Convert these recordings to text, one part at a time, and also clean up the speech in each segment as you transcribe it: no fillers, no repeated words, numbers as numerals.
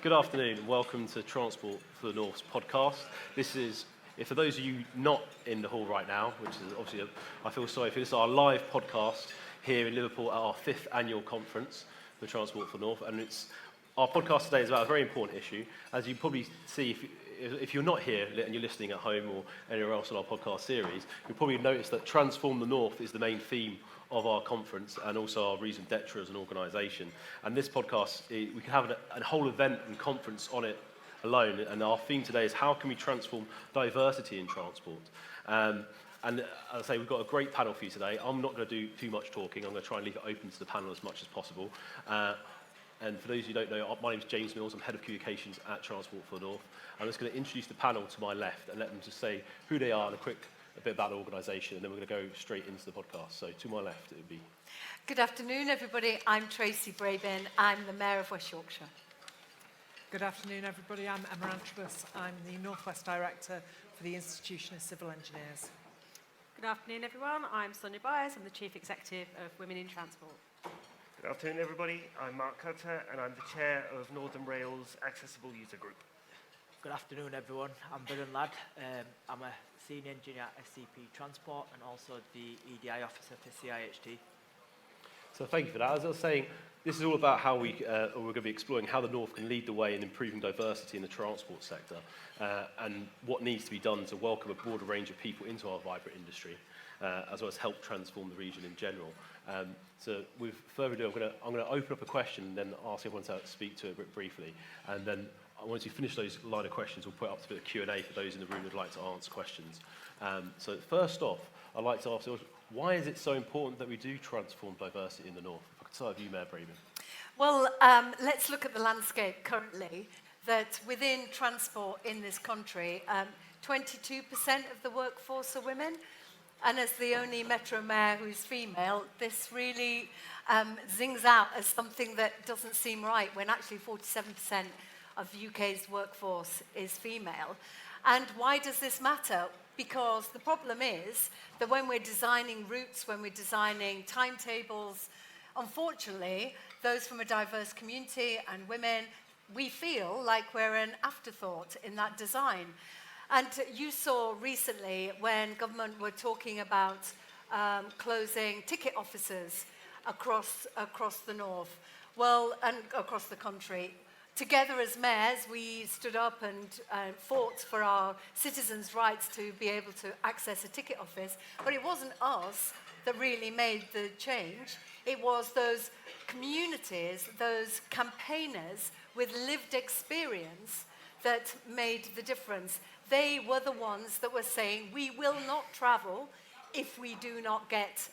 Good afternoon, and welcome to Transport for the North's podcast. This is, for those of you not in the hall right now, which is obviously, I feel sorry for this, our live podcast here in Liverpool at our 5th annual conference for Transport for the North. And our podcast today is about a very important issue. As you probably see, if you're not here and you're listening at home or anywhere else on our podcast series, you'll probably notice that Transform the North is the main theme of our conference and also our reason d'etre as an organisation. And this podcast, we can have a whole event and conference on it alone. And our theme today is how can we transform diversity in transport? And as I say, we've got a great panel for you today. I'm not going to do too much talking. I'm going to try and leave it open to the panel as much as possible. And for those who don't know, my name's James Mills. I'm Head of Communications at Transport for the North. I'm just going to introduce the panel to my left and let them just say who they are and a bit about the organisation, and then we're going to go straight into the podcast. So to my left, it would be... Good afternoon, everybody. I'm Tracy Brabin. I'm the Mayor of West Yorkshire. Good afternoon, everybody. I'm Antrobus. I'm the Northwest Director for the Institution of Civil Engineers. Good afternoon, everyone. I'm Sonya Byers. I'm the Chief Executive of Women in Transport. Good afternoon, everybody. I'm Mark Cutter, and I'm the Chair of Northern Rail's Accessible User Group. Good afternoon, everyone. I'm Viren Lad. I'm a Senior Engineer at SCP Transport and also the EDI Officer for CIHT. So thank you for that. As I was saying, this is all about how we're going to be exploring how the North can lead the way in improving diversity in the transport sector and what needs to be done to welcome a broader range of people into our vibrant industry, as well as help transform the region in general. So with further ado, I'm going to open up a question and then ask everyone to speak to it briefly. And then once you finish those line of questions, we'll put up a bit of Q&A for those in the room who'd like to answer questions. So first off, I'd like to ask, why is it so important that we do transform diversity in the North? If I could start with you, Mayor Brabin. Well, let's look at the landscape currently, that within transport in this country, 22% of the workforce are women. And as the only Metro Mayor who's female, this really zings out as something that doesn't seem right, when actually 47% of the UK's workforce is female. And why does this matter? Because the problem is that when we're designing routes, when we're designing timetables, unfortunately, those from a diverse community and women, we feel like we're an afterthought in that design. And you saw recently when government were talking about closing ticket offices across the North, and across the country. Together as mayors, we stood up and fought for our citizens' rights to be able to access a ticket office. But it wasn't us that really made the change. It was those communities, those campaigners with lived experience that made the difference. They were the ones that were saying, we will not travel if we do not get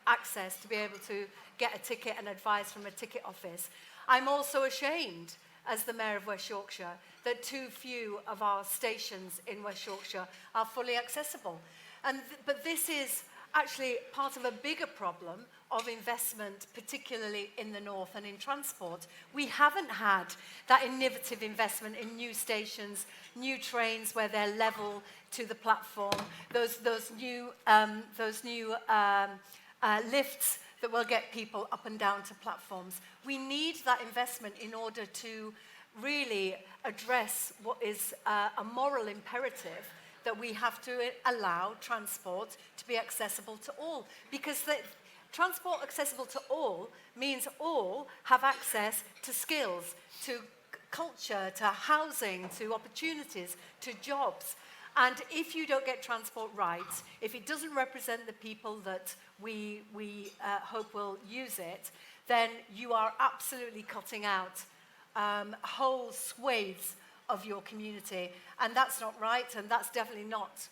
access to be able to get a ticket and advice from a ticket office. I'm also ashamed, as the Mayor of West Yorkshire, that too few of our stations in West Yorkshire are fully accessible. But this is actually part of a bigger problem of investment, particularly in the North and in transport. We haven't had that innovative investment in new stations, new trains where they're level to the platform, those new lifts that will get people up and down to platforms. We need that investment in order to really address what is a moral imperative that we have to allow transport to be accessible to all. Because transport accessible to all means all have access to skills, to culture, to housing, to opportunities, to jobs. And if you don't get transport right, if it doesn't represent the people that we hope will use it, then you are absolutely cutting out whole swathes of your community. And that's not right, and that's definitely not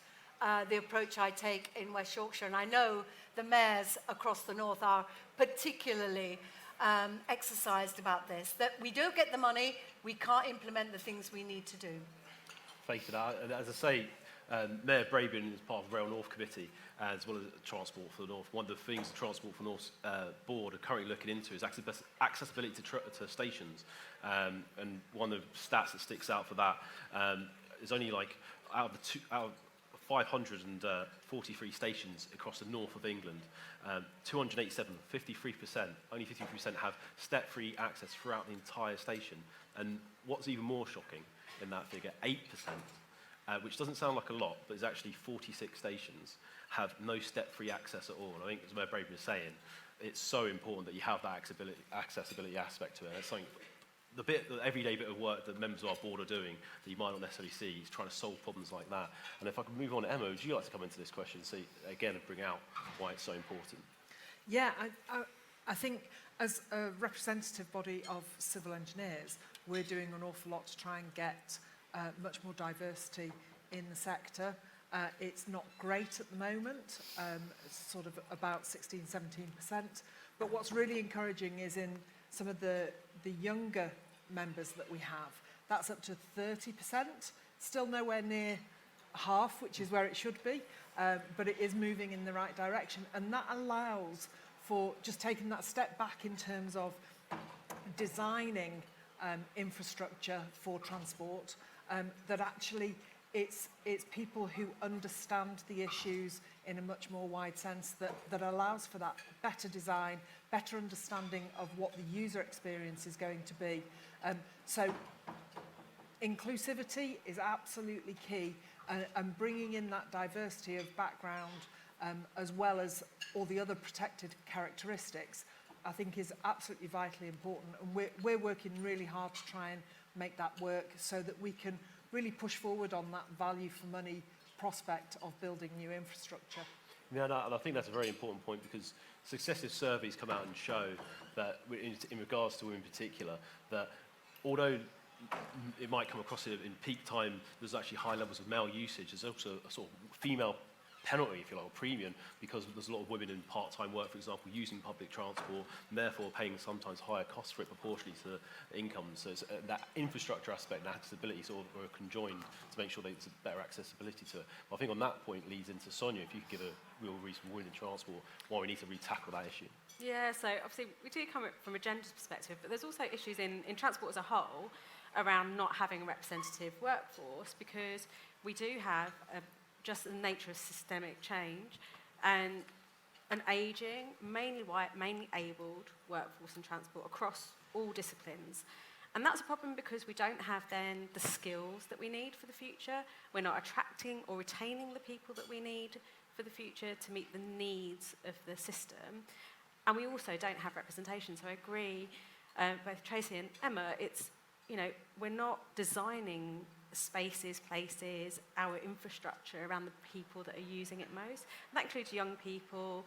the approach I take in West Yorkshire. And I know the mayors across the North are particularly exercised about this, that we don't get the money, we can't implement the things we need to do. Thank you for that. And as I say, Mayor Brabin is part of the Rail North Committee, as well as Transport for the North. One of the things the Transport for the North board are currently looking into is accessibility to stations. And one of the stats that sticks out for that is only like out of 543 stations across the north of England, 287, 53%, only 53% have step-free access throughout the entire station. And what's even more shocking in that figure, 8%, which doesn't sound like a lot, but is actually 46 stations, have no step-free access at all. And I think, as Mayor Brabin was saying, it's so important that you have that accessibility aspect to it. And it's something, the everyday bit of work that members of our board are doing that you might not necessarily see is trying to solve problems like that. And if I can move on to Emma, would you like to come into this question and see, again, and bring out why it's so important? Yeah, I think as a representative body of civil engineers, we're doing an awful lot to try and get much more diversity in the sector. It's not great at the moment, it's sort of about 16, 17%. But what's really encouraging is in some of the younger members that we have, that's up to 30%, still nowhere near half, which is where it should be, but it is moving in the right direction. And that allows for just taking that step back in terms of designing infrastructure for transport, that actually it's people who understand the issues in a much more wide sense that allows for that better design, better understanding of what the user experience is going to be. So inclusivity is absolutely key, and bringing in that diversity of background as well as all the other protected characteristics, I think is absolutely vitally important. And we're working really hard to try and make that work so that we can really push forward on that value for money prospect of building new infrastructure. Yeah, no, and I think that's a very important point, because successive surveys come out and show that, in regards to women in particular, that although it might come across in peak time, there's actually high levels of male usage. There's also a sort of female penalty, if you like, or premium, because there's a lot of women in part-time work, for example, using public transport, and therefore paying sometimes higher costs for it proportionally to income. So it's, that infrastructure aspect and accessibility sort of are conjoined to make sure there's better accessibility to it. But I think on that point leads into Sonya, if you could give a real reason for women in transport, why we need to re-tackle that issue. Yeah, so obviously we do come from a gender perspective, but there's also issues in transport as a whole around not having a representative workforce, because we do have just the nature of systemic change and an ageing, mainly white, mainly abled workforce in transport across all disciplines. And that's a problem because we don't have then the skills that we need for the future. We're not attracting or retaining the people that we need for the future to meet the needs of the system. And we also don't have representation. So I agree, both Tracy and Emma, it's, you know, we're not designing spaces, places, our infrastructure around the people that are using it most. And that includes young people,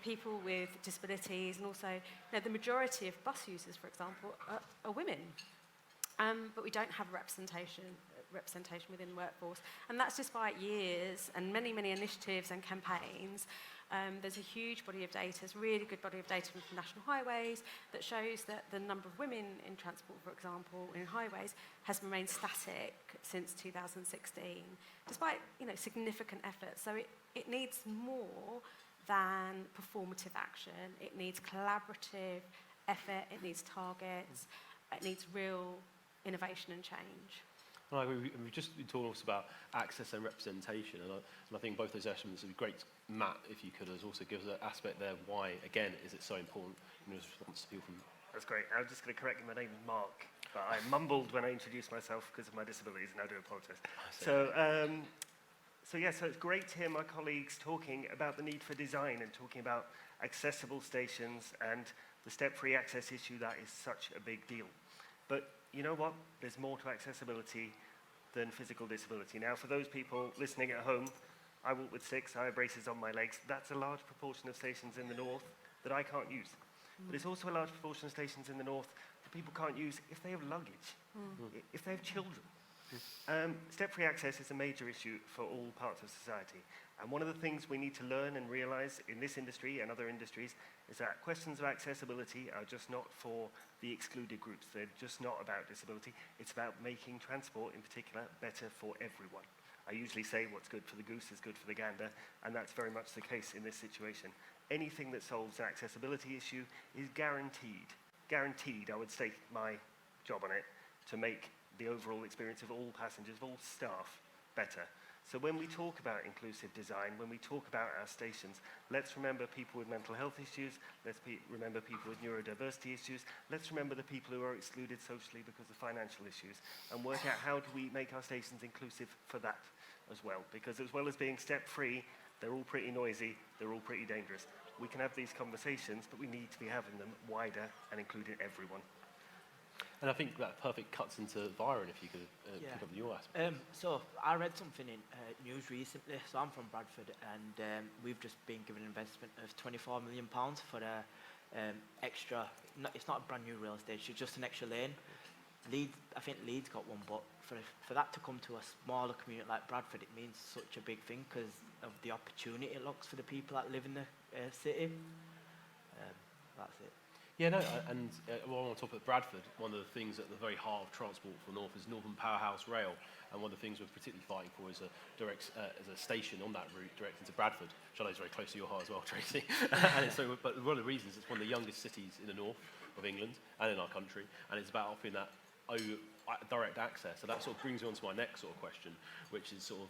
people with disabilities, and also, you know, the majority of bus users, for example, are women. But we don't have representation within the workforce. And that's despite years and many, many initiatives and campaigns. There's a huge body of data, there's a really good body of data from National Highways that shows that the number of women in transport, for example, in highways, has remained static since 2016, despite, you know, significant effort. So it needs more than performative action. It needs collaborative effort, it needs targets, it needs real innovation and change. No, we've just been talking also about access and representation, and I think both those elements would be great. Matt, if you could also give us an aspect there, why, again, is it so important in response to people from... That's great. I'm just going to correct you. My name is Mark, but I mumbled when I introduced myself because of my disabilities, and I do apologise. So it's great to hear my colleagues talking about the need for design and talking about accessible stations and the step-free access issue. That is such a big deal. But you know what? There's more to accessibility than physical disability. Now, for those people listening at home, I walk with sticks, I have braces on my legs. That's a large proportion of stations in the north that I can't use. But it's also a large proportion of stations in the north that people can't use if they have luggage, if they have children. Step-free access is a major issue for all parts of society. And one of the things we need to learn and realize in this industry and other industries is that questions of accessibility are just not for the excluded groups. They're just not about disability. It's about making transport, in particular, better for everyone. I usually say what's good for the goose is good for the gander, and that's very much the case in this situation. Anything that solves an accessibility issue is guaranteed, I would stake my job on it, to make the overall experience of all passengers, of all staff, better. So when we talk about inclusive design, when we talk about our stations, let's remember people with mental health issues, let's remember people with neurodiversity issues, let's remember the people who are excluded socially because of financial issues, and work out how do we make our stations inclusive for that as well. Because as well as being step-free, they're all pretty noisy, they're all pretty dangerous. We can have these conversations, but we need to be having them wider and including everyone. And I think that perfect cuts into Viren, if you could pick up your aspect. So I read something in news recently. So I'm from Bradford, and we've just been given an investment of £24 million for the extra. It's not a brand new rail station; it's just an extra lane. I think Leeds got one, but for that to come to a smaller community like Bradford, it means such a big thing because of the opportunity it looks for the people that live in the city. That's it. Yeah, no, and while on top of Bradford, one of the things at the very heart of Transport for North is Northern Powerhouse Rail, and one of the things we're particularly fighting for is a station on that route direct into Bradford, which I know is very close to your heart as well, Tracy. And but one of the reasons it's one of the youngest cities in the north of England and in our country, and it's about offering that direct access. So that sort of brings me on to my next sort of question, which is sort of,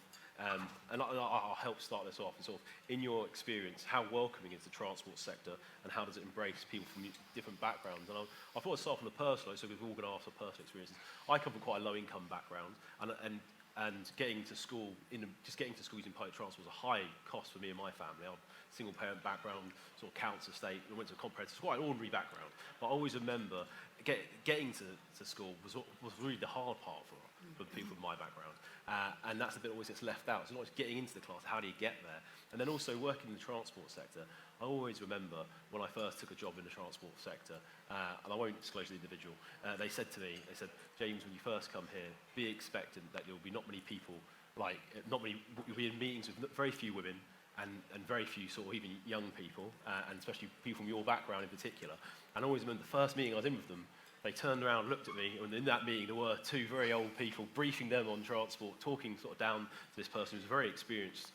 and I'll help start this off. Sort of, in your experience, how welcoming is the transport sector, and how does it embrace people from different backgrounds? And I thought I'd start from the personal, so we've all going to ask for personal experiences. I come from quite a low-income background, and getting to school using public transport was a high cost for me and my family. I'm single-parent background, sort of council estate. I went to a comprehensive, quite an ordinary background, but I always remember getting to school was really the hard part for the people with my background. And that's the bit that always gets left out. So not just getting into the class, how do you get there? And then also working in the transport sector, I always remember when I first took a job in the transport sector, and I won't disclose the individual, they said to me, James, when you first come here, be expectant that there will be not many people, you'll be in meetings with very few women, and very few sort of even young people, and especially people from your background in particular. And I always remember the first meeting I was in with them, they turned around, looked at me, and in that meeting there were two very old people briefing them on transport, talking sort of down to this person who was a very experienced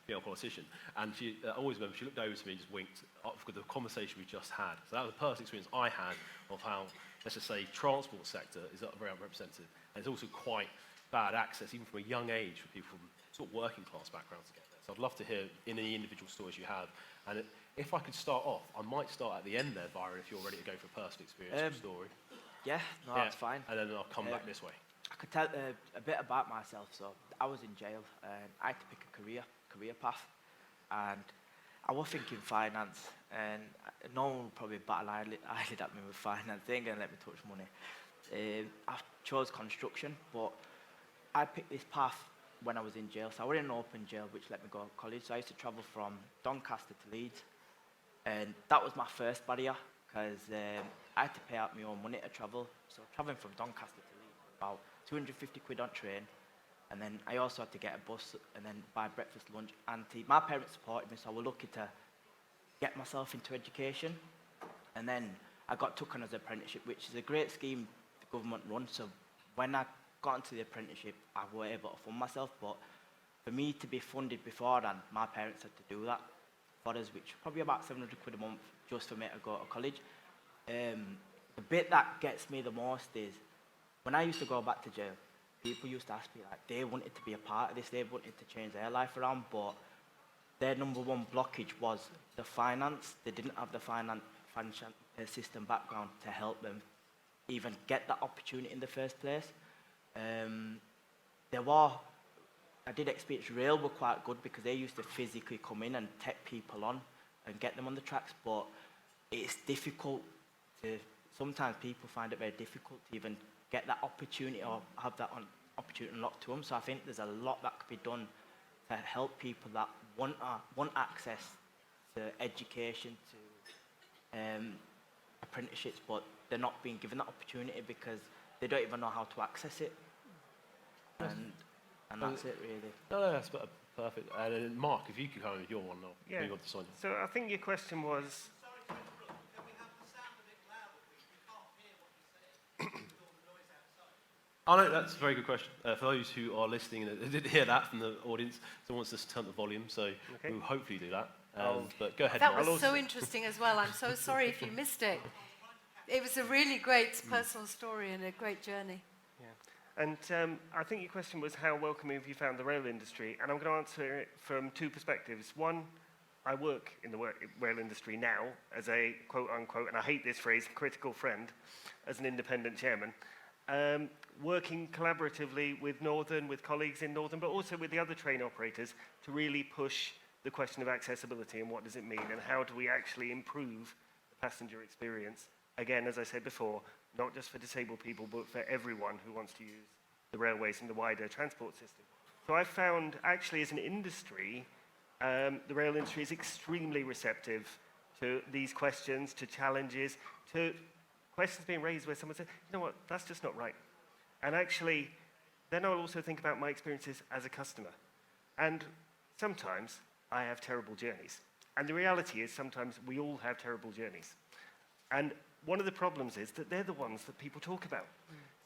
female politician. And I always remember she looked over to me and just winked with the conversation we just had. So that was the personal experience I had of how, let's just say, transport sector is very unrepresented. And it's also quite bad access, even from a young age, for people from sort of working class backgrounds to get there. So I'd love to hear any individual stories you have. And if I could start off, I might start at the end there, Viren, if you're ready to go for a personal experience or story. Yeah, that's fine. And then I'll come back this way. I could tell a bit about myself. So I was in jail, and I had to pick a career path, and I was thinking finance, and no one would probably bat an eyelid at me with finance. They ain't gonna let me touch money. I chose construction, but I picked this path when I was in jail. So I was in an open jail, which let me go to college. So I used to travel from Doncaster to Leeds, and that was my first barrier, because I had to pay out my own money to travel. So travelling from Doncaster to Leeds, about 250 quid on train, and then I also had to get a bus and then buy breakfast, lunch, and tea. My parents supported me, so I was lucky to get myself into education. And then I got took on as an apprenticeship, which is a great scheme the government runs. So when I got into the apprenticeship, I was able to fund myself, but for me to be funded beforehand, my parents had to do that for us, which probably about 700 quid a month just for me to go to college. The bit that gets me the most is when I used to go back to jail, people used to ask me, like, they wanted to be a part of this, they wanted to change their life around, but their number one blockage was the finance. They didn't have the financial system background to help them even get that opportunity in the first place. I did experience rail were quite good because they used to physically come in and take people on and get them on the tracks, but it's difficult sometimes people find it very difficult to even get that opportunity or have that opportunity unlocked to them. So I think there's a lot that could be done to help people that want access to education, to apprenticeships, but they're not being given that opportunity because they don't even know how to access it. And that's it, really. No, that's perfect. And then Mark, if you could come with your one, I'll move on to Sonya. So I think your question was... Sorry to interrupt. Can we have the sound a bit louder, please? We can't hear what you're saying with all the noise outside. Oh, no, that's a very good question. For those who are listening and didn't hear that from the audience, someone wants us to turn the volume, so we'll hopefully do that. But go ahead, That Mark. was so interesting as well. I'm so sorry if you missed it. It was a really great personal story and a great journey. Yeah. And I think your question was how welcoming have you found the rail industry? And I'm going to answer it from two perspectives. One, I work in the rail industry now as a quote-unquote, and I hate this phrase, critical friend, as an independent chairman, working collaboratively with Northern, with colleagues in Northern, but also with the other train operators to really push the question of accessibility and what does it mean and how do we actually improve the passenger experience. Again, as I said before, not just for disabled people, but for everyone who wants to use the railways and the wider transport system. So I've found, actually, as an industry, the rail industry is extremely receptive to these questions, to challenges, to questions being raised where someone says, you know what, that's just not right. And actually, then I'll also think about my experiences as a customer. And sometimes I have terrible journeys. And the reality is sometimes we all have terrible journeys. And one of the problems is that they're the ones that people talk about.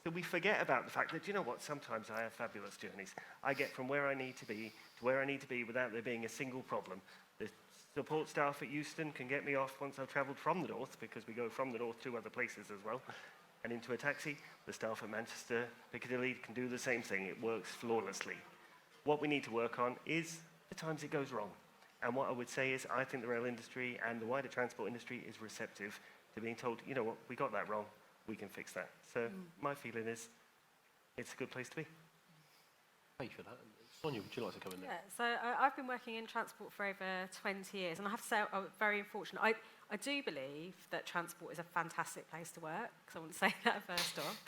So we forget about the fact that, you know what, sometimes I have fabulous journeys. I get from where I need to be to where I need to be without there being a single problem. The support staff at Euston can get me off once I've travelled from the north, because we go from the north to other places as well, and into a taxi. The staff at Manchester Piccadilly can do the same thing. It works flawlessly. What we need to work on is the times it goes wrong. And what I would say is I think the rail industry and the wider transport industry is receptive to being told, you know what, we got that wrong, we can fix that. So my feeling is it's a good place to be. Thank you for that. Sonya, would you like to come in there? Yeah, so I've been working in transport for over 20 years, and I have to say I'm very fortunate. I do believe that transport is a fantastic place to work, because I want to say that first off.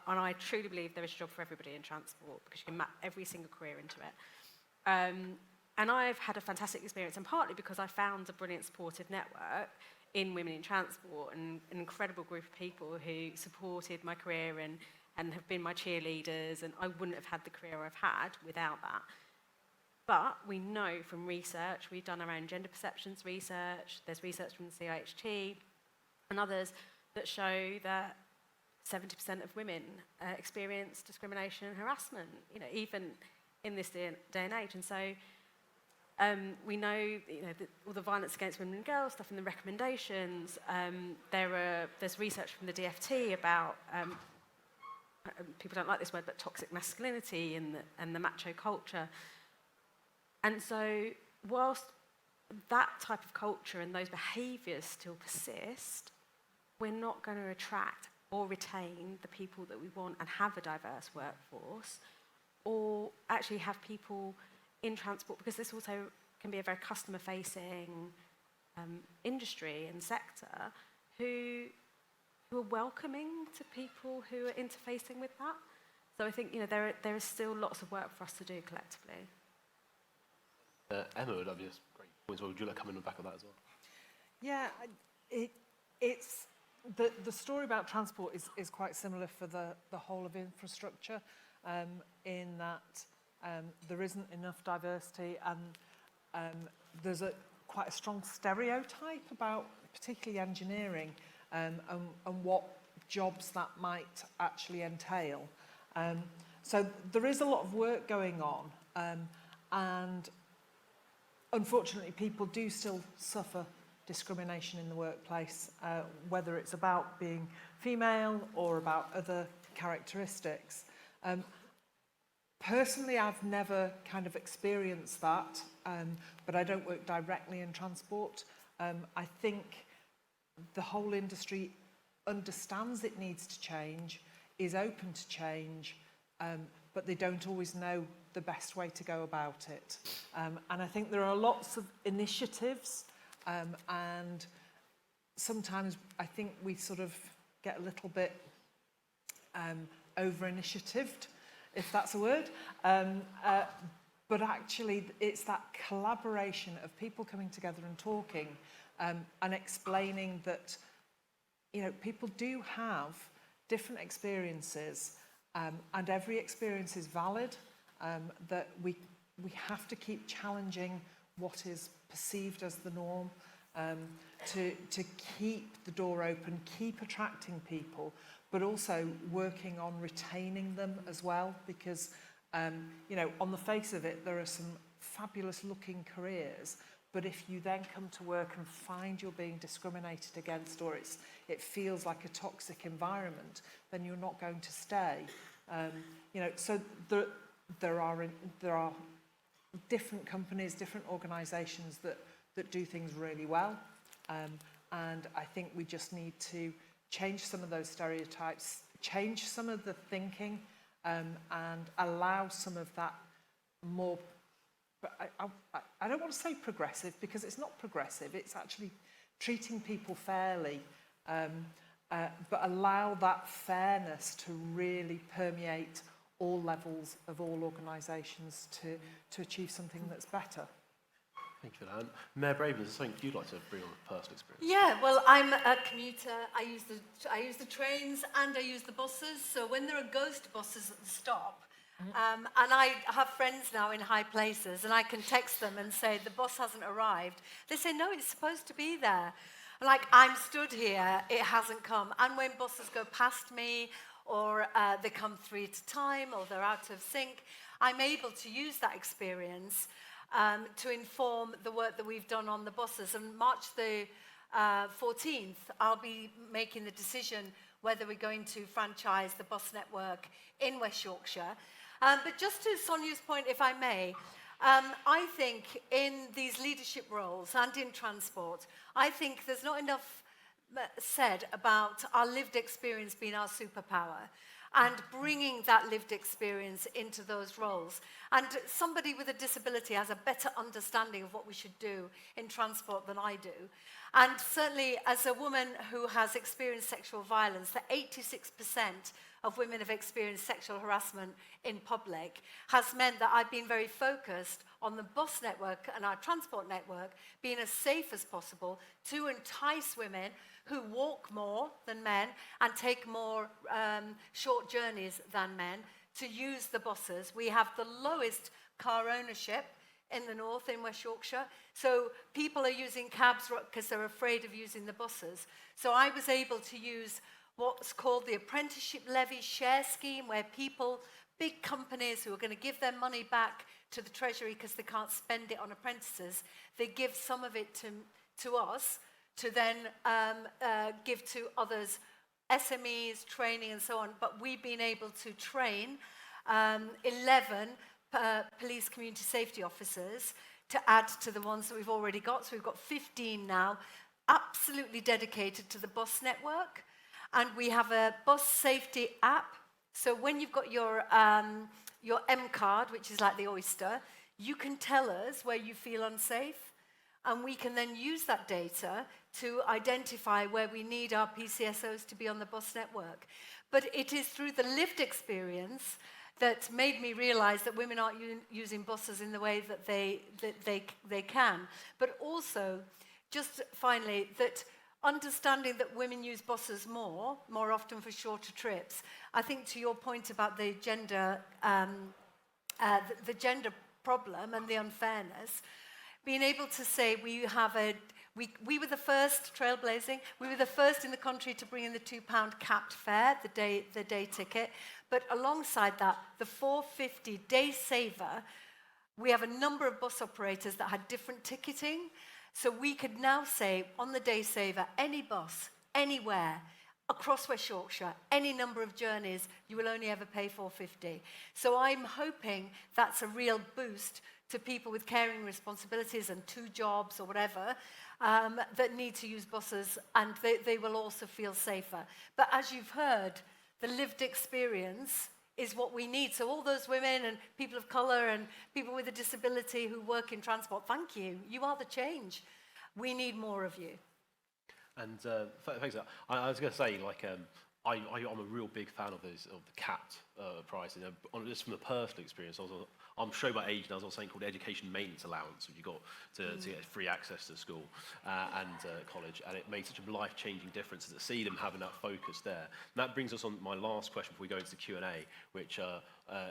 And I truly believe there is a job for everybody in transport, because you can map every single career into it. And I've had a fantastic experience, and partly because I found a brilliant supportive network in Women in Transport, and an incredible group of people who supported my career and have been my cheerleaders, and I wouldn't have had the career I've had without that. But we know from research, we've done our own gender perceptions research, there's research from the CIHT and others that show that 70% of women experience discrimination and harassment, you know, even in this day and age. And so we know, you know, all the violence against women and girls stuff in the recommendations. There's research from the DFT about people don't like this word, but toxic masculinity and the macho culture. And so, whilst that type of culture and those behaviours still persist, we're not going to attract or retain the people that we want and have a diverse workforce, or actually have people in transport, because this also can be a very customer-facing industry and sector, who are welcoming to people who are interfacing with that. So I think, you know, there is still lots of work for us to do collectively. Emma would have just great points. Would you like to come in the back of that as well? Yeah, it's the story about transport is quite similar for the whole of infrastructure, in that there isn't enough diversity, and there's quite a strong stereotype about particularly engineering and what jobs that might actually entail. So there is a lot of work going on, and unfortunately people do still suffer discrimination in the workplace, whether it's about being female or about other characteristics. Personally, I've never kind of experienced that, but I don't work directly in transport. I think the whole industry understands it needs to change, is open to change, but they don't always know the best way to go about it. And I think there are lots of initiatives, and sometimes I think we sort of get a little bit over-initiatived, if that's a word. But actually, it's that collaboration of people coming together and talking, and explaining that, you know, people do have different experiences, and every experience is valid, that we have to keep challenging what is perceived as the norm, to keep the door open, keep attracting people, but also working on retaining them as well, because, you know, on the face of it, there are some fabulous looking careers, but if you then come to work and find you're being discriminated against, or it feels like a toxic environment, then you're not going to stay. So there are different companies, different organisations that do things really well, and I think we just need to change some of those stereotypes, change some of the thinking, and allow some of that more. I don't want to say progressive, because it's not progressive. It's actually treating people fairly, but allow that fairness to really permeate all levels of all organisations to achieve something that's better. Thank you for that. Mayor Brabin, is there something you'd like to bring on a personal experience? Yeah, well, I'm a commuter. I use the trains and I use the buses. So when there are ghost buses at the stop, and I have friends now in high places, and I can text them and say, the bus hasn't arrived. They say, no, it's supposed to be there. Like, I'm stood here, it hasn't come. And when buses go past me, or they come 3 at a time, or they're out of sync, I'm able to use that experience to inform the work that we've done on the buses. And March the 14th, I'll be making the decision whether we're going to franchise the bus network in West Yorkshire. But just to Sonia's point, if I may, I think in these leadership roles and in transport, I think there's not enough said about our lived experience being our superpower, and bringing that lived experience into those roles. And somebody with a disability has a better understanding of what we should do in transport than I do. And certainly, as a woman who has experienced sexual violence, that 86% of women have experienced sexual harassment in public has meant that I've been very focused on the bus network and our transport network being as safe as possible to entice women who walk more than men and take more short journeys than men to use the buses. We have the lowest car ownership in the north, in West Yorkshire. So people are using cabs because they're afraid of using the buses. So I was able to use what's called the apprenticeship levy share scheme, where people, big companies who are going to give their money back to the Treasury because they can't spend it on apprentices, they give some of it to us to then give to others, SMEs, training and so on. But we've been able to train 11 police community safety officers to add to the ones that we've already got. So we've got 15 now, absolutely dedicated to the bus network. And we have a bus safety app. So when you've got your M card, which is like the Oyster, you can tell us where you feel unsafe. And we can then use that data to identify where we need our PCSOs to be on the bus network. But it is through the lived experience that made me realize that women aren't using buses in the way that they can. But also, just finally, that understanding that women use buses more often for shorter trips. I think to your point about the gender problem and the unfairness, being able to say we were the first, trailblazing, we were the first in the country to bring in the £2 capped fare, the day ticket, but alongside that, the 450 day saver, we have a number of bus operators that had different ticketing, so we could now say on the day saver, any bus, anywhere, across West Yorkshire, any number of journeys, you will only ever pay £4.50. So I'm hoping that's a real boost to people with caring responsibilities and 2 jobs or whatever that need to use buses, and they will also feel safer. But as you've heard, the lived experience is what we need. So all those women and people of colour and people with a disability who work in transport, thank you. You are the change. We need more of you. And thanks. I was going to say, like, I'm a real big fan of the capped pricing. Just from the personal experience, I'm showing my age now. There's something called education maintenance allowance, which you got to get free access to school and college, and it made such a life-changing difference to see them having that focus there. And that brings us on my last question before we go into the Q&A, which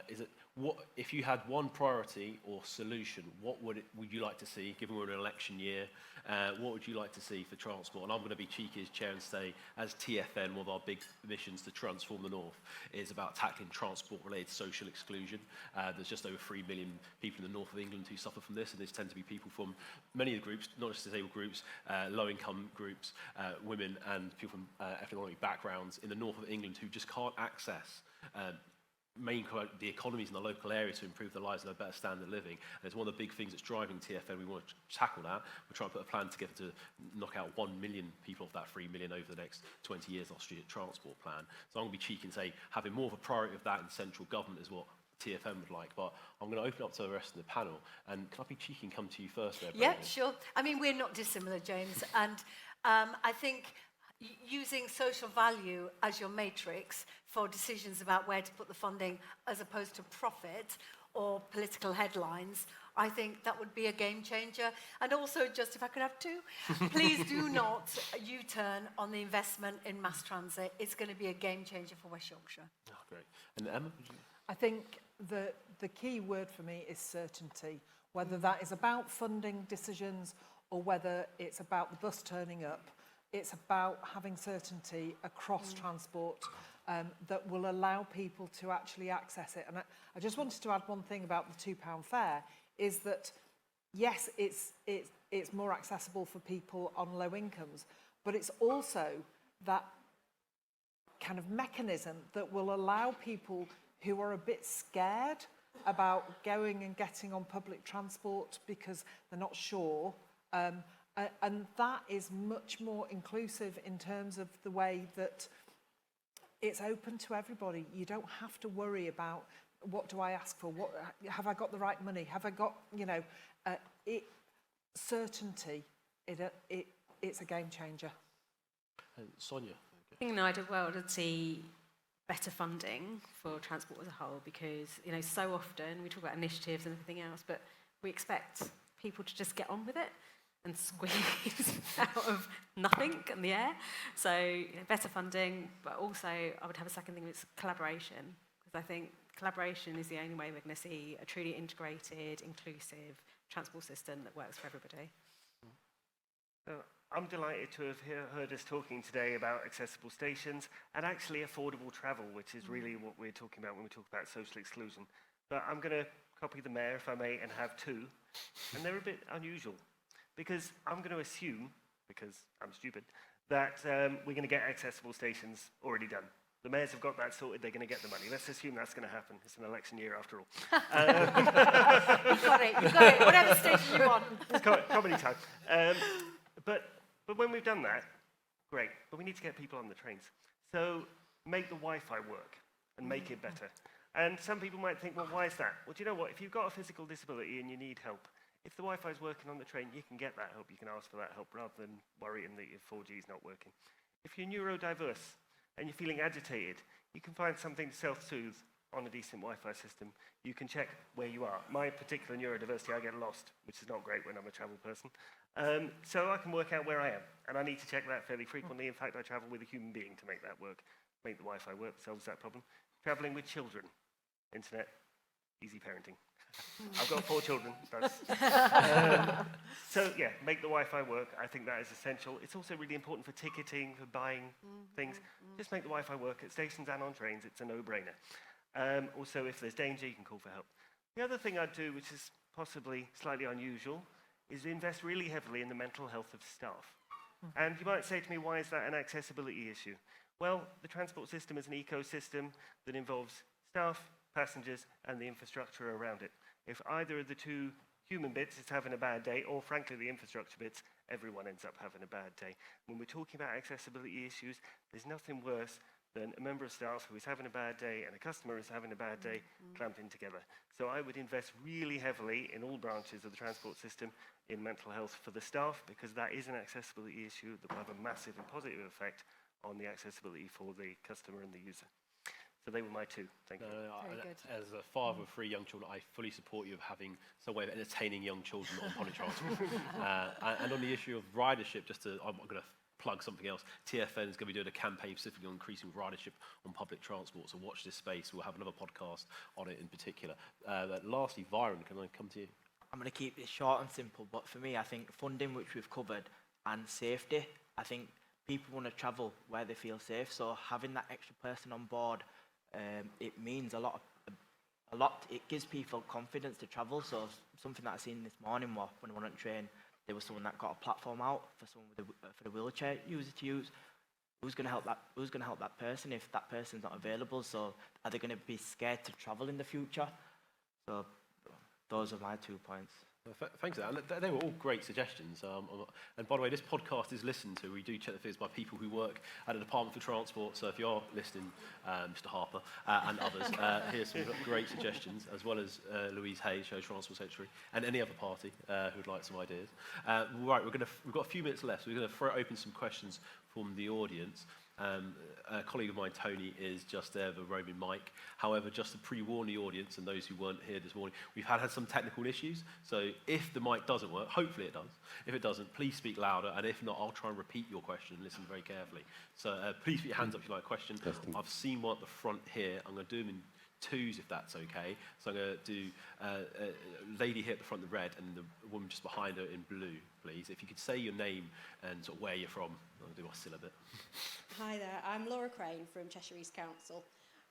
is what if you had one priority or solution, what would you like to see, given we're in an election year? What would you like to see for transport? And I'm going to be cheeky as chair and say, as TFN, one of our big missions to transform the North is about tackling transport-related social exclusion. There's just over 3 million people in the north of England who suffer from this, and these tend to be people from many of the groups, not just disabled groups, low-income groups, women and people from economic backgrounds in the north of England who just can't access the economies in the local area to improve their lives and a better standard of living. And it's one of the big things that's driving TfN. We want to tackle that. We're trying to put a plan together to knock out 1 million people off that 3 million over the next 20 years, our strategic transport plan. So I'm going to be cheeky and say having more of a priority of that in central government is what TfN would like. But I'm going to open up to the rest of the panel. And can I be cheeky and come to you first there, Yeah, Brabin? sure. I mean, we're not dissimilar, James. And I think using social value as your matrix for decisions about where to put the funding as opposed to profit or political headlines, I think that would be a game changer. And also, just if I could have two, please do not U-turn on the investment in mass transit. It's going to be a game changer for West Yorkshire. Oh, great. And Emma? I think the key word for me is certainty, whether that is about funding decisions or whether it's about the bus turning up. It's about having certainty across transport that will allow people to actually access it. And I just wanted to add one thing about the £2 fare, is that, yes, it's more accessible for people on low incomes, but it's also that kind of mechanism that will allow people who are a bit scared about going and getting on public transport because they're not sure. And that is much more inclusive in terms of the way that it's open to everybody. You don't have to worry about what do I ask for? What have I got the right money? Have I got, certainty, it's a game changer. And Sonya? I think in an ideal world, I'd see better funding for transport as a whole, because so often we talk about initiatives and everything else, but we expect people to just get on with it and squeeze out of nothing in the air. So better funding, but also I would have a second thing, it's collaboration, because I think collaboration is the only way we're going to see a truly integrated, inclusive transport system that works for everybody. I'm delighted to have heard us talking today about accessible stations and actually affordable travel, which is really what we're talking about when we talk about social exclusion. But I'm going to copy the mayor, if I may, and have two. And they're a bit unusual, because I'm going to assume, because I'm stupid, that we're going to get accessible stations already done. The mayors have got that sorted, they're going to get the money. Let's assume that's going to happen. It's an election year after all. You've got it, whatever station you want. It's comedy time. But when we've done that, great. But we need to get people on the trains. So make the Wi-Fi work and make it better. And some people might think, well, why is that? Well, do you know what? If you've got a physical disability and you need help, if the Wi-Fi is working on the train, you can get that help. You can ask for that help rather than worrying that your 4G is not working. If you're neurodiverse and you're feeling agitated, you can find something to self-soothe on a decent Wi-Fi system. You can check where you are. My particular neurodiversity, I get lost, which is not great when I'm a travel person. So I can work out where I am, and I need to check that fairly frequently. In fact, I travel with a human being to make that work. Make the Wi-Fi work, solves that problem. Traveling with children, internet, easy parenting. I've got 4 children. So yeah, make the Wi-Fi work. I think that is essential. It's also really important for ticketing, for buying things. Just make the Wi-Fi work at stations and on trains. It's a no-brainer. Also, if there's danger, you can call for help. The other thing I'd do, which is possibly slightly unusual, is invest really heavily in the mental health of staff. And you might say to me, why is that an accessibility issue? Well, the transport system is an ecosystem that involves staff, passengers, and the infrastructure around it. If either of the two human bits is having a bad day, or frankly the infrastructure bits, everyone ends up having a bad day. When we're talking about accessibility issues, there's nothing worse than a member of staff who is having a bad day and a customer is having a bad day clamped in together. So I would invest really heavily in all branches of the transport system in mental health for the staff, because that is an accessibility issue that will have a massive and positive effect on the accessibility for the customer and the user. So they were my two. Thank you. Very good. As a father of 3 young children, I fully support you of having some way of entertaining young children on public transport. And on the issue of ridership, I'm going to plug something else. TfN is going to be doing a campaign specifically on increasing ridership on public transport, so watch this space. We'll have another podcast on it in particular. Lastly, Viren, can I come to you? I'm going to keep this short and simple, but for me, I think funding, which we've covered, and safety, I think people want to travel where they feel safe, so having that extra person on board, it means a lot. It gives people confidence to travel. So something that I seen this morning was when I went on the train, there was someone that got a platform out for someone for the wheelchair user to use. who's going to help that person if that person's not available? So are they going to be scared to travel in the future? So those are my 2 points. Thanks for that. And they were all great suggestions. And by the way, this podcast is listened to. We do check the figures by people who work at the Department for Transport. So if you are listening, Mr. Harper and others, here's some great suggestions, as well as Louise Hayes, Show Transport Secretary, and any other party who would like some ideas. Right, we've got a few minutes left. So we're going to throw open some questions from the audience. A colleague of mine, Tony, is just there, the roving mic. However, just to pre-warn the audience and those who weren't here this morning, we've had some technical issues. So if the mic doesn't work, hopefully it does. If it doesn't, please speak louder. And if not, I'll try and repeat your question and listen very carefully. So please put your hands up if you like a question. I've seen one at the front here. I'm going to do them in twos, if that's okay. So I'm going to do a lady here at the front in red and the woman just behind her in blue, please. If you could say your name and sort of where you're from, I'll do my still a bit. Hi there, I'm Laura Crane from Cheshire East Council,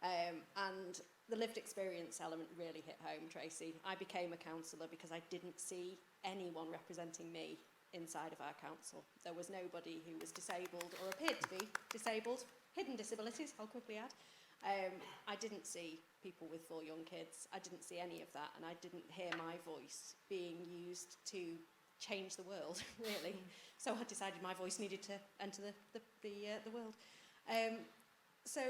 and the lived experience element really hit home, Tracy. I became a councillor because I didn't see anyone representing me inside of our council. There was nobody who was disabled or appeared to be disabled, hidden disabilities, I'll quickly add. I didn't see people with 4 young kids. I didn't see any of that, and I didn't hear my voice being used to change the world, really. So I decided my voice needed to enter the world. So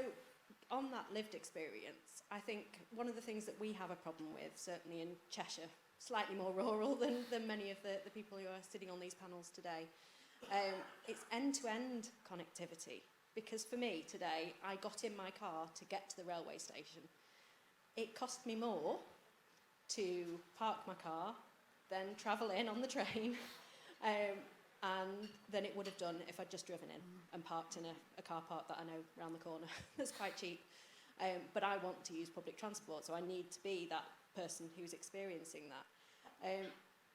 on that lived experience, I think one of the things that we have a problem with, certainly in Cheshire, slightly more rural than many of the people who are sitting on these panels today, it's end-to-end connectivity. Because for me today, I got in my car to get to the railway station. It cost me more to park my car than travel in on the train, and than it would have done if I'd just driven in and parked in a car park that I know round the corner that's quite cheap. But I want to use public transport, so I need to be that person who's experiencing that.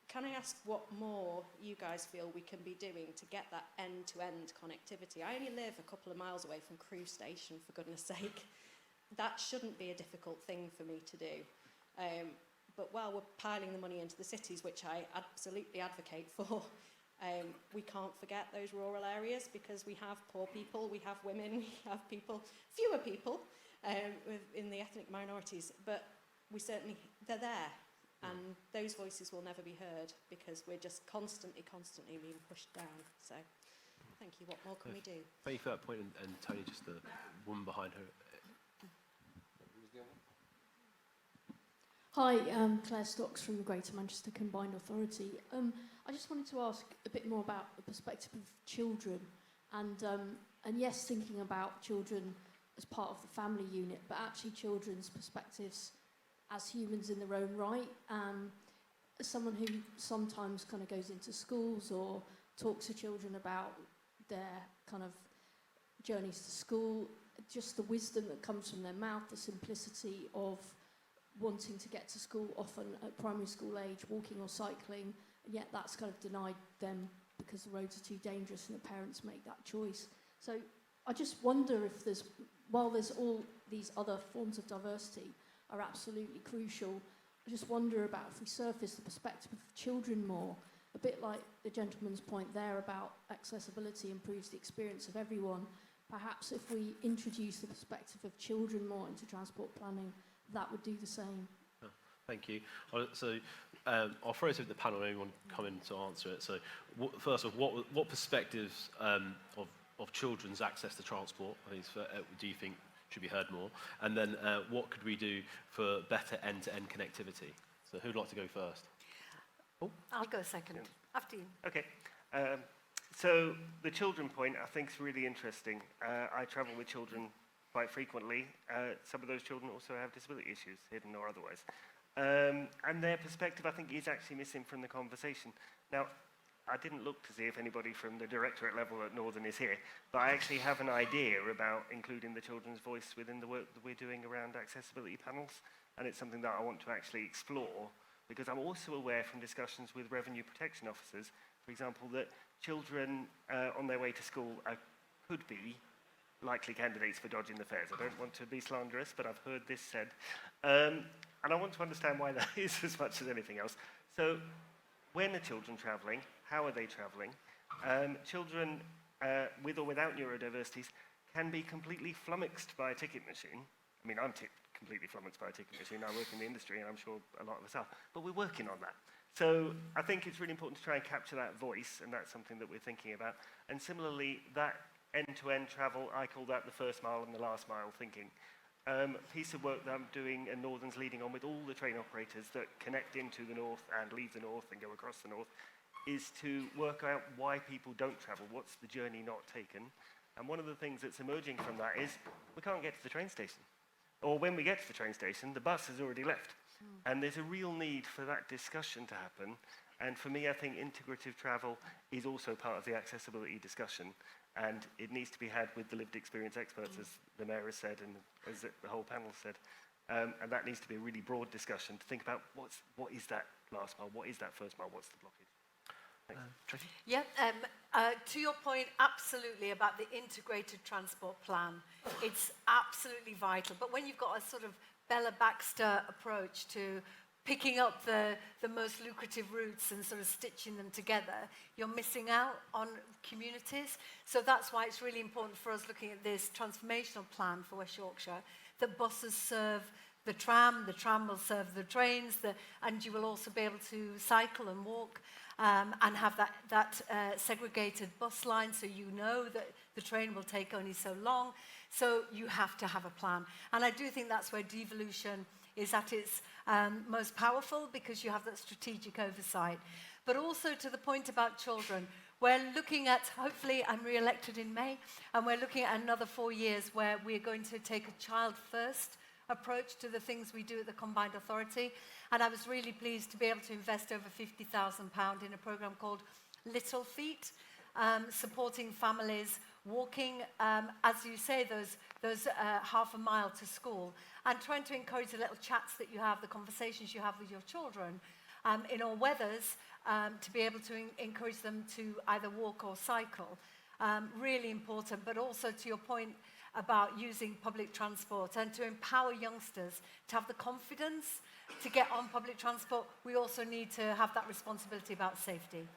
Can I ask what more you guys feel we can be doing to get that end-to-end connectivity? I only live a couple of miles away from Crewe Station, for goodness sake. That shouldn't be a difficult thing for me to do. But while we're piling the money into the cities, which I absolutely advocate for, we can't forget those rural areas, because we have poor people, we have women, we have people, fewer people in the ethnic minorities, but they're there. And those voices will never be heard because we're just constantly being pushed down. So, thank you. What more can we do? Thank you for that point, and Tony, just the woman behind her. Hi, Claire Stocks from the Greater Manchester Combined Authority. I just wanted to ask a bit more about the perspective of children, and yes, thinking about children as part of the family unit, but actually children's perspectives as humans in their own right. As someone who sometimes kind of goes into schools or talks to children about their kind of journeys to school, just the wisdom that comes from their mouth, the simplicity of wanting to get to school, often at primary school age, walking or cycling, and yet that's kind of denied them because the roads are too dangerous and the parents make that choice. So I just wonder if while there's all these other forms of diversity are absolutely crucial, I just wonder about if we surface the perspective of children more, a bit like the gentleman's point there about accessibility improves the experience of everyone. Perhaps if we introduce the perspective of children more into transport planning, that would do the same. Oh, thank you. So I'll throw it to the panel, anyone come in to answer it. So first of all, what perspectives of children's access to transport do you think should be heard more? And then what could we do for better end-to-end connectivity? So who'd like to go first? Oh, I'll go second. After you. Okay. So the children point I think is really interesting. I travel with children quite frequently. Some of those children also have disability issues, hidden or otherwise. And their perspective I think is actually missing from the conversation. Now, I didn't look to see if anybody from the directorate level at Northern is here, but I actually have an idea about including the children's voice within the work that we're doing around accessibility panels, and it's something that I want to actually explore, because I'm also aware from discussions with revenue protection officers, for example, that children on their way to school could be likely candidates for dodging the fares. I don't want to be slanderous, but I've heard this said. And I want to understand why that is as much as anything else. So when are children travelling? How are they travelling? Children with or without neurodiversities, can be completely flummoxed by a ticket machine. I mean, I'm completely flummoxed by a ticket machine. I work in the industry, and I'm sure a lot of us are. But we're working on that. So I think it's really important to try and capture that voice, and that's something that we're thinking about. And similarly, that end-to-end travel, I call that the first mile and the last mile thinking. Piece of work that I'm doing, and Northern's leading on with all the train operators that connect into the north and leave the north and go across the north, is to work out why people don't travel, what's the journey not taken. And one of the things that's emerging from that is we can't get to the train station. Or when we get to the train station, the bus has already left. And there's a real need for that discussion to happen. And for me, I think integrative travel is also part of the accessibility discussion. And it needs to be had with the lived experience experts, as the Mayor has said and as the whole panel said. And that needs to be a really broad discussion to think about what is that last mile, what is that first mile, what's the blockage. Tracy? Yeah, to your point, absolutely, about the integrated transport plan. It's absolutely vital. But when you've got a sort of Bella Baxter approach to picking up the most lucrative routes and sort of stitching them together, you're missing out on communities. So that's why it's really important for us looking at this transformational plan for West Yorkshire, that buses serve the tram will serve the trains, and you will also be able to cycle and walk and have that segregated bus line, so you know that the train will take only so long. So you have to have a plan. And I do think that's where devolution is at its most powerful, because you have that strategic oversight. But also to the point about children, we're looking at, hopefully I'm re-elected in May, and we're looking at another 4 years where we're going to take a child-first approach to the things we do at the Combined Authority. And I was really pleased to be able to invest over £50,000 in a programme called Little Feet, supporting families walking, as you say, those half a mile to school, and trying to encourage the little chats that you have, the conversations you have with your children in all weathers, to be able to encourage them to either walk or cycle. Really important, but also to your point about using public transport and to empower youngsters to have the confidence to get on public transport. We also need to have that responsibility about safety.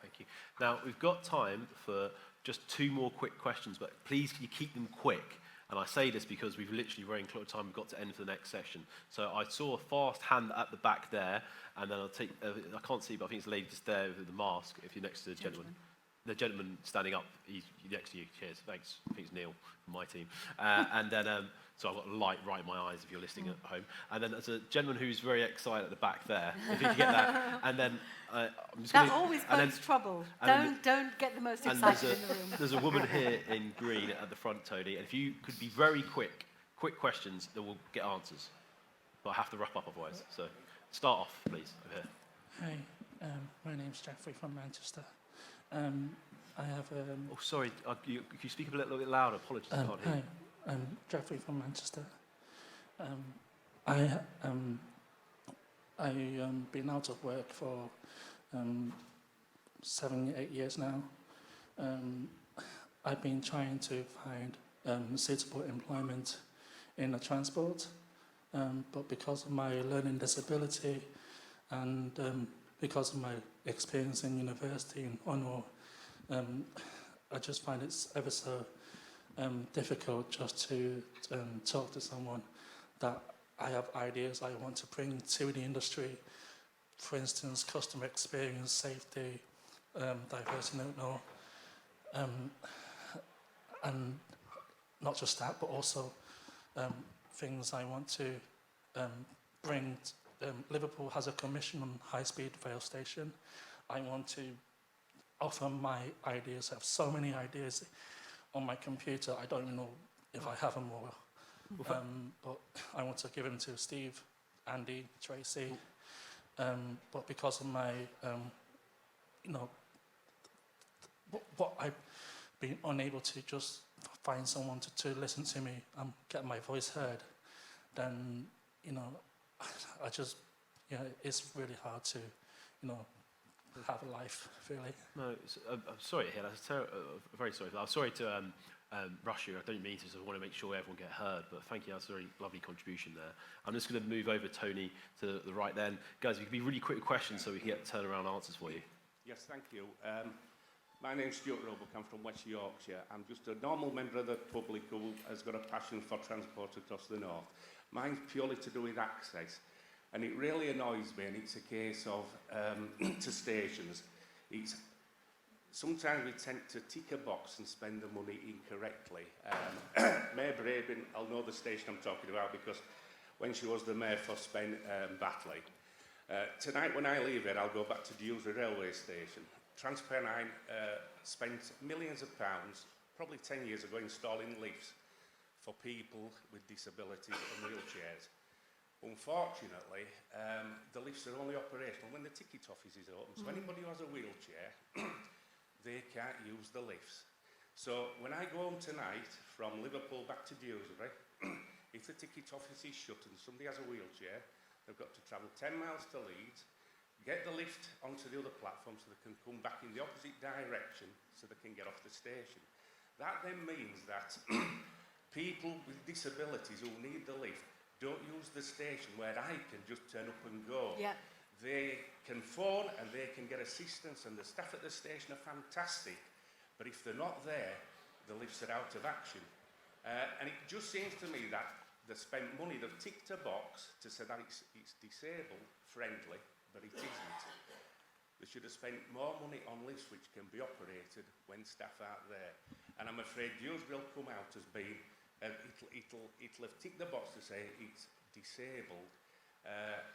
Thank you. Now, we've got time for just 2 more quick questions, but please can you keep them quick? And I say this because we've literally running close to time. We've got to end for the next session. So I saw a fast hand at the back there, and then I'll take, I can't see, but I think it's a lady just there with the mask, if you're next to the gentleman. The gentleman standing up, he's next to you. Cheers. Thanks. I think it's Neil from my team. And then, so I've got a light right in my eyes if you're listening at home. And then there's a gentleman who's very excited at the back there, if you can get that. And then I'm just That always bodes trouble. Don't get the most excited in the room. There's a woman here in green at the front, Tony. And if you could be very quick questions, then we'll get answers. But I have to wrap up otherwise. So start off, please, over here. Hi, my name's Jeffrey from Manchester. I have oh, sorry. Could you speak a little bit louder? Apologies, I can't hear you. Hi, I'm Jeffrey from Manchester. I been out of work for 7, 8 years now. I've been trying to find suitable employment in the transport, but because of my learning disability and because of my experience in university in Ono, I just find it's ever so difficult just to talk to someone that I have ideas I want to bring to the industry. For instance, customer experience, safety, diversity, and not just that, but also things I want to bring. Liverpool has a commission on high-speed rail station. I want to offer my ideas. I have so many ideas on my computer. I don't even know if I have them all. But I want to give them to Steve, Andy, Tracy. But because of my, what I've been unable to just find someone to listen to me and get my voice heard, then, I just, it's really hard to, have a life, really. No, I'm sorry to hear that. Very sorry. I'm sorry to rush you. I don't mean to. I want to make sure everyone get heard. But thank you. That's a very lovely contribution there. I'm just going to move over, Tony, to the right then. Guys, if you could be really quick with questions so we can get turnaround answers for you. Yes, thank you. My name's Stuart Roebuck, I'm from West Yorkshire. I'm just a normal member of the public who has got a passion for transport across the north. Mine's purely to do with access, and it really annoys me, and it's a case of, to stations, sometimes we tend to tick a box and spend the money incorrectly. Mayor Brabin, I'll know the station I'm talking about because when she was the mayor for Batley. Tonight when I leave here, I'll go back to Dewsbury railway station. Transpennine spent millions of pounds, probably 10 years ago, installing lifts for people with disabilities and wheelchairs. Unfortunately, the lifts are only operational when the ticket office is open. So anybody who has a wheelchair, they can't use the lifts. So when I go home tonight from Liverpool back to Dewsbury, if the ticket office is shut and somebody has a wheelchair, they've got to travel 10 miles to Leeds, get the lift onto the other platform so they can come back in the opposite direction so they can get off the station. That then means that people with disabilities who need the lift don't use the station where I can just turn up and go. Yeah. They can phone and they can get assistance, and the staff at the station are fantastic, but if they're not there, the lifts are out of action. And it just seems to me that they spent money, they've ticked a box to say that it's disabled friendly, but it isn't. They should have spent more money on lifts which can be operated when staff aren't there. And I'm afraid Dewsbury will come out as being, it'll have ticked the box to say it's disabled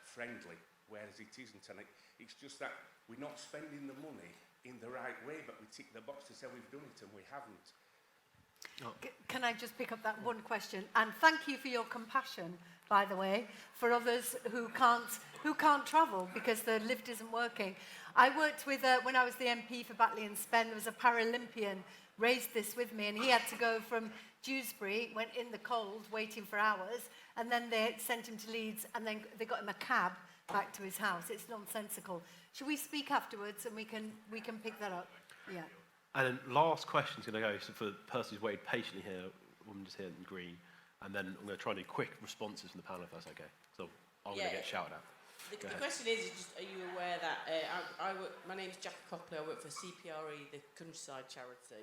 friendly, whereas it isn't. And it's just that we're not spending the money in the right way, but we tick the box to say we've done it and we haven't. Can I just pick up that one question? And thank you for your compassion, by the way, for others who can't travel because the lift isn't working. I worked with, when I was the MP for Batley and Spen, there was a Paralympian raised this with me, and he had to go from Dewsbury, went in the cold, waiting for hours, and then they sent him to Leeds, and then they got him a cab back to his house. It's nonsensical. Should we speak afterwards, and we can pick that up? Yeah. And then last question's going to go for the person who's waited patiently here, woman just here in green, and then I'm going to try and do quick responses from the panel, if that's okay. So I'm going to get shouted at. The question is just, are you aware that my name's Jack Copley, I work for CPRE, the Countryside charity,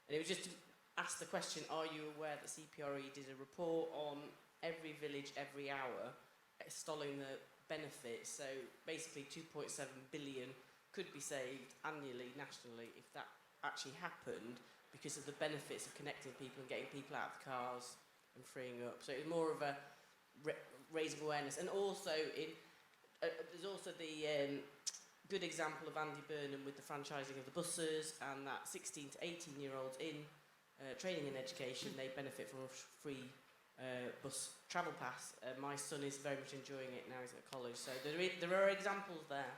and it was just to ask the question, are you aware that CPRE did a report on every village every hour, extolling the benefits, so basically 2.7 billion could be saved annually, nationally, if that actually happened because of the benefits of connecting people and getting people out of the cars and freeing up. So it was more of a raising awareness. And also, there's also the good example of Andy Burnham with the franchising of the buses, and that 16 to 18-year-olds in training and education, they benefit from a free bus travel pass. My son is very much enjoying it now he's at college. So there are examples there.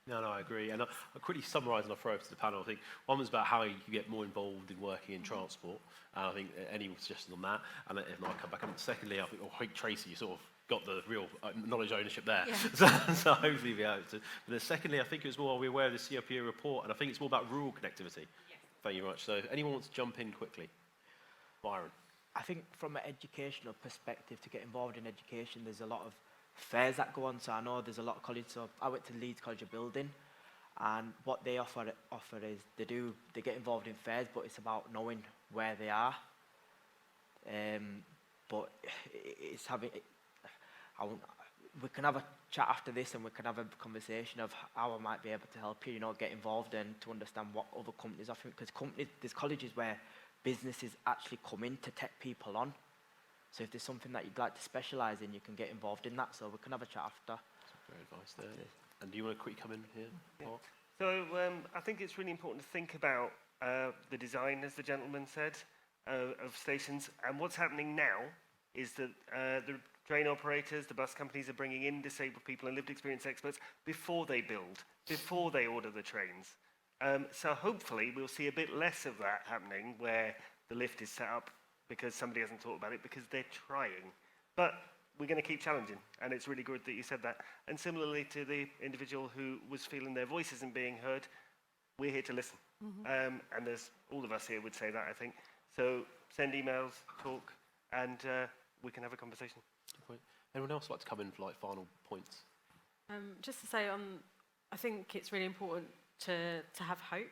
No, I agree. And I'll quickly summarise and I'll throw over to the panel. I think one was about how you get more involved in working in transport. And I think any suggestions on that, and if not, I'll come back. And secondly, I think Tracy, you sort of got the real knowledge ownership there. Yeah. so hopefully you'll be able to. But then secondly, I think it was more, are we aware of the CRPA report? And I think it's more about rural connectivity. Yes. Thank you very much. So anyone wants to jump in quickly? Byron. I think from an educational perspective, to get involved in education, there's a lot of fairs that go on. So I know there's a lot of colleges. So I went to Leeds College of Building, and what they offer is they get involved in fairs, but it's about knowing where they are. But it's having. We can have a chat after this, and we can have a conversation of how I might be able to help you. Get involved and to understand what other companies offer. Because there's colleges where businesses actually come in to take people on. So if there's something that you'd like to specialise in, you can get involved in that. So we can have a chat after. That's great advice there. And do you want to quickly come in here, Mark? So I think it's really important to think about the design, as the gentleman said, of stations. And what's happening now is that the train operators, the bus companies are bringing in disabled people and lived experience experts before they build, before they order the trains. So hopefully we'll see a bit less of that happening where the lift is set up because somebody hasn't thought about it because they're trying. But we're going to keep challenging, and it's really good that you said that. And similarly to the individual who was feeling their voice isn't being heard, we're here to listen. Mm-hmm. And there's all of us here would say that, I think. So send emails, talk, and we can have a conversation. Good point. Anyone else like to come in for final points? Just to say, I think it's really important to have hope.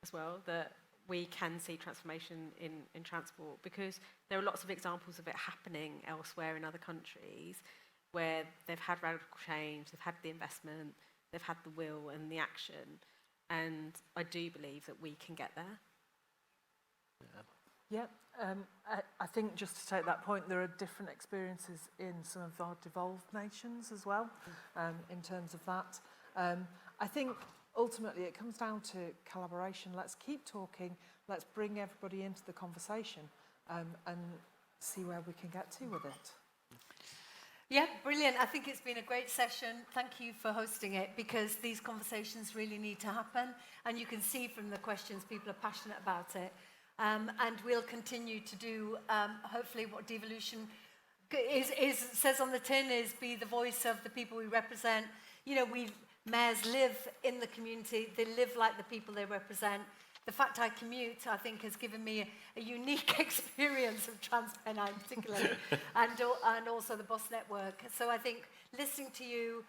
as well, that we can see transformation in transport, because there are lots of examples of it happening elsewhere in other countries where they've had radical change, they've had the investment, they've had the will and the action, and I do believe that we can get there. Yeah, I think just to take that point, there are different experiences in some of our devolved nations as well, in terms of that. I think ultimately it comes down to collaboration. Let's keep talking, let's bring everybody into the conversation, and see where we can get to with it. Yeah, brilliant. I think it's been a great session. Thank you for hosting it, because these conversations really need to happen, and you can see from the questions people are passionate about it. And we'll continue to do, hopefully, what devolution says on the tin is be the voice of the people we represent. You know, mayors live in the community, they live like the people they represent. The fact I commute, I think, has given me a unique experience of TransPennine particularly, and also the Boss Network. So I think listening to you,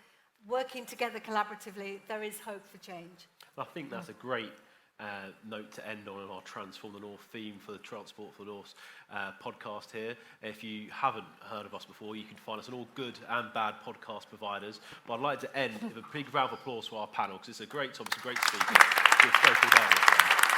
working together collaboratively, there is hope for change. I think that's a great note to end on our Transform the North theme for the Transport for the North podcast here. If you haven't heard of us before, you can find us on all good and bad podcast providers. But I'd like to end with a big round of applause for our panel, because it's a great topic, it's a great speaker. It's so cool down.